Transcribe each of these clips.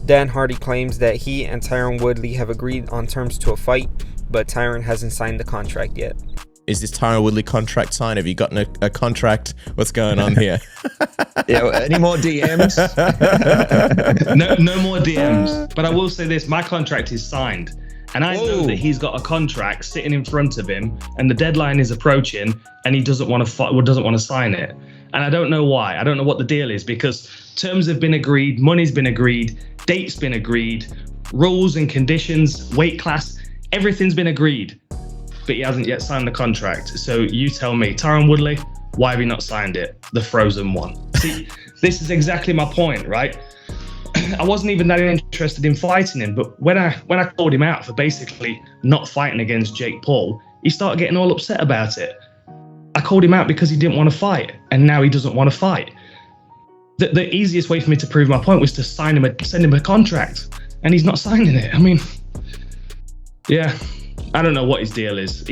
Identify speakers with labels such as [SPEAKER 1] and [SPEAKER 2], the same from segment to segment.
[SPEAKER 1] Dan Hardy claims that he and Tyron Woodley have agreed on terms to a fight, but Tyron hasn't signed the contract yet.
[SPEAKER 2] Is this Tyron Woodley contract signed? Have you gotten a contract? What's going on here?
[SPEAKER 3] Yeah, any more DMs?
[SPEAKER 4] No more DMs. But I will say this, my contract is signed. And I know that he's got a contract sitting in front of him and the deadline is approaching and he doesn't want to sign it. And I don't know why. I don't know what the deal is, because terms have been agreed, money's been agreed, dates been agreed, rules and conditions, weight class, everything's been agreed. But he hasn't yet signed the contract. So you tell me, Tyron Woodley, why have you not signed it? The frozen one. See, this is exactly my point, right? I wasn't even that interested in fighting him, but when I called him out for basically not fighting against Jake Paul, he started getting all upset about it. I called him out because he didn't want to fight, and now he doesn't want to fight. The easiest way for me to prove my point was to send him a contract, and he's not signing it. I mean, yeah, I don't know what his deal is.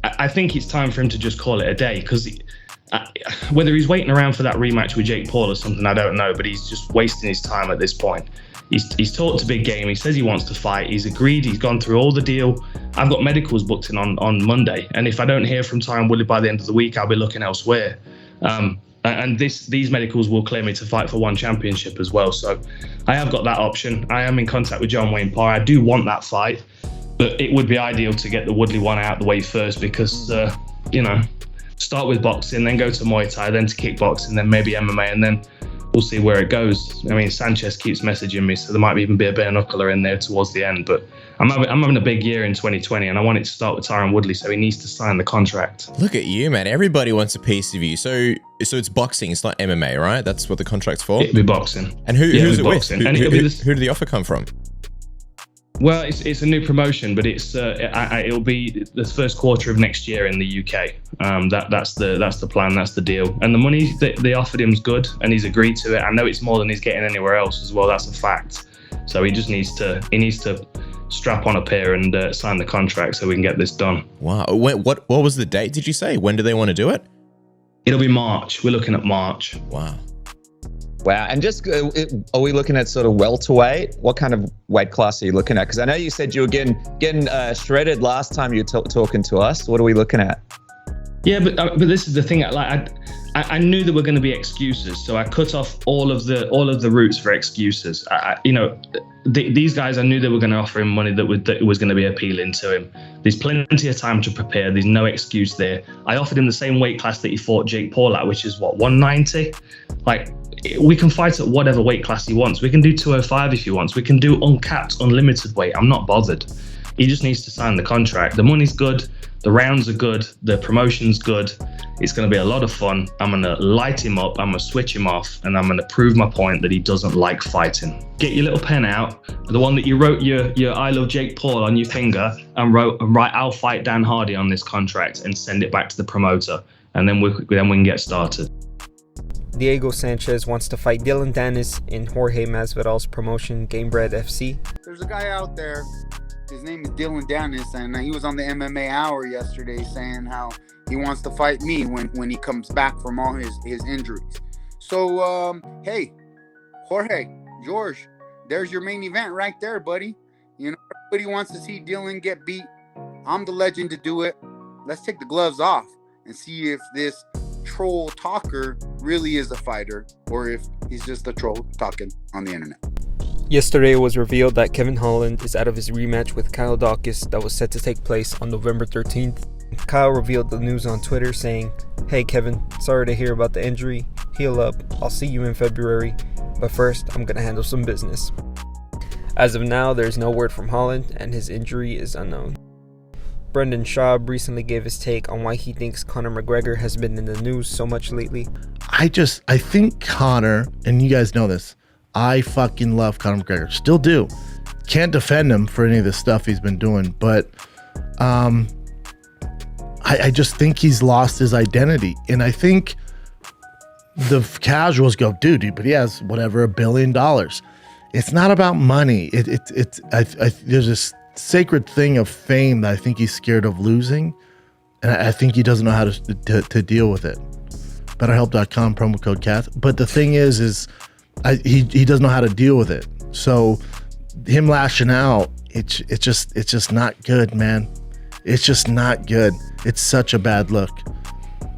[SPEAKER 4] I think it's time for him to just call it a day, because whether he's waiting around for that rematch with Jake Paul or something, I don't know, but he's just wasting his time at this point. He's talked a big game. He says he wants to fight. He's agreed. He's gone through all the deal. I've got medicals booked in on Monday, and if I don't hear from Tyron Woodley by the end of the week, I'll be looking elsewhere. And these medicals will clear me to fight for one championship as well. So I have got that option. I am in contact with John Wayne Parr. I do want that fight, but it would be ideal to get the Woodley one out the way first, because start with boxing, then go to Muay Thai, then to kickboxing, then maybe MMA, and then we'll see where it goes. I mean, Sanchez keeps messaging me, so there might even be a bare-knuckler in there towards the end. But I'm having a big year in 2020, and I want it to start with Tyron Woodley, so he needs to sign the contract.
[SPEAKER 2] Look at you, man. Everybody wants a piece of you. So it's boxing. It's not MMA, right? That's what the contract's for?
[SPEAKER 4] It'll be boxing.
[SPEAKER 2] And who's it
[SPEAKER 4] boxing.
[SPEAKER 2] with?
[SPEAKER 4] And
[SPEAKER 2] who did the offer come from?
[SPEAKER 4] Well, it's a new promotion, but it'll be the first quarter of next year in the UK. That's the plan. That's the deal. And the money that they offered him is good, and he's agreed to it. I know it's more than he's getting anywhere else as well. That's a fact. So he just needs to strap on a pair and sign the contract so we can get this done.
[SPEAKER 2] Wow. What was the date? Did you say? When do they want to do it?
[SPEAKER 4] It'll be March. We're looking at March.
[SPEAKER 2] Wow.
[SPEAKER 3] Wow. And just, are we looking at sort of welterweight? What kind of weight class are you looking at? Because I know you said you were getting shredded last time you were talking to us. What are we looking at?
[SPEAKER 4] Yeah, but this is the thing. I knew there were going to be excuses, so I cut off all of the routes for excuses. These guys, I knew they were going to offer him money that was going to be appealing to him. There's plenty of time to prepare. There's no excuse there. I offered him the same weight class that he fought Jake Paul at, which is what, 190. Like, we can fight at whatever weight class he wants. We can do 205 if he wants. We can do uncapped, unlimited weight. I'm not bothered. He just needs to sign the contract. The money's good. The rounds are good. The promotion's good. It's going to be a lot of fun. I'm going to light him up. I'm going to switch him off, and I'm going to prove my point that he doesn't like fighting. Get your little pen out, the one that you wrote your I love Jake Paul on your finger, and write I'll fight Dan Hardy on this contract, and send it back to the promoter, and then we can get started.
[SPEAKER 1] Diego Sanchez wants to fight Dillon Danis in Jorge Masvidal's promotion, GamebredFC.
[SPEAKER 5] There's a guy out there, his name is Dillon Danis, and he was on the MMA Hour yesterday saying how he wants to fight me when he comes back from all his injuries. So, hey, Jorge, George, there's your main event right there, buddy. You know, everybody wants to see Dillon get beat. I'm the legend to do it. Let's take the gloves off and see if this troll talker really is a fighter, or if he's just a troll talking on the internet.
[SPEAKER 1] Yesterday it was revealed that Kevin Holland is out of his rematch with Kyle Daukaus that was set to take place on November 13th. Kyle revealed the news on Twitter saying, "Hey Kevin, sorry to hear about the injury. Heal up. I'll see you in February. But first, I'm gonna handle some business." As of now, there's no word from Holland, and his injury is unknown. Brendan Schaub recently gave his take on why he thinks Conor McGregor has been in the news so much lately.
[SPEAKER 6] I think Conor, and you guys know this, I fucking love Conor McGregor. Still do. Can't defend him for any of the stuff he's been doing, but I just think he's lost his identity. And I think the casuals go, dude, but he has whatever, $1 billion. It's not about money. There's this sacred thing of fame that I think he's scared of losing, and I think he doesn't know how to deal with it. BetterHelp.com, promo code CATH. But the thing is he doesn't know how to deal with it. So him lashing out, it's just not good, man. It's just not good. It's such a bad look.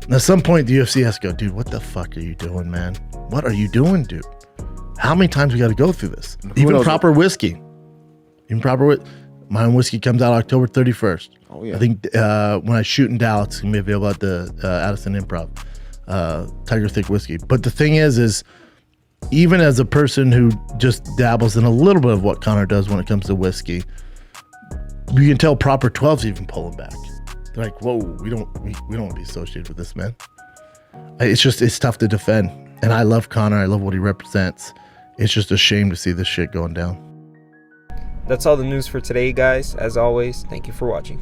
[SPEAKER 6] And at some point, the UFC has to go, dude, what the fuck are you doing, man? What are you doing, dude? How many times we got to go through this? Even proper whiskey. My own whiskey comes out October 31st.
[SPEAKER 7] Oh, yeah.
[SPEAKER 6] I think when I shoot in Dallas, it's going to be available at the Addison Improv. Tiger Thick whiskey. But the thing is even as a person who just dabbles in a little bit of what Connor does when it comes to whiskey, you can tell proper 12's even pulling back. They're like, whoa, we don't want to be associated with this, man. It's tough to defend. And I love Connor. I love what he represents. It's just a shame to see this shit going down.
[SPEAKER 1] That's all the news for today, guys. As always, thank you for watching.